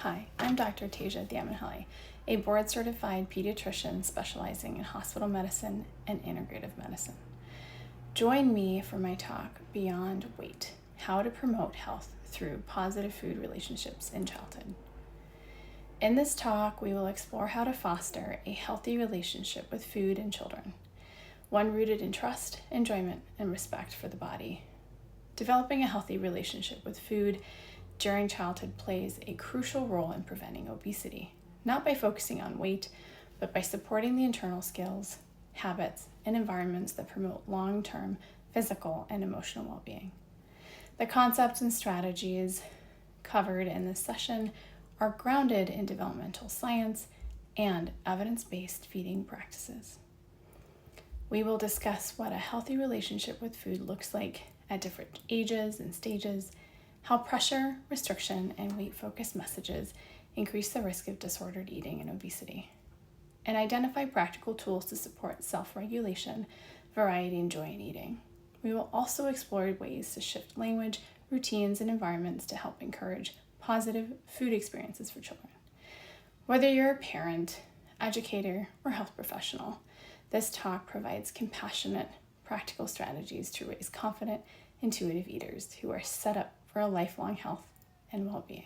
Hi, I'm Dr. Teja Dyamenahalli, a board-certified pediatrician specializing in hospital medicine and integrative medicine. Join me for my talk, Beyond Weight, How to Promote Health Through Positive Food Relationships in Childhood. In this talk, we will explore how to foster a healthy relationship with food and children, one rooted in trust, enjoyment, and respect for the body. Developing a healthy relationship with food during childhood plays a crucial role in preventing obesity, not by focusing on weight, but by supporting the internal skills, habits, and environments that promote long-term physical and emotional well-being. The concepts and strategies covered in this session are grounded in developmental science and evidence-based feeding practices. We will discuss what a healthy relationship with food looks like at different ages and stages, how pressure, restriction, and weight-focused messages increase the risk of disordered eating and obesity, and identify practical tools to support self-regulation, variety, and joy in eating. We will also explore ways to shift language, routines, and environments to help encourage positive food experiences for children. Whether you're a parent, educator, or health professional, this talk provides compassionate, practical strategies to raise confident, intuitive eaters who are set up for a lifelong health and well-being.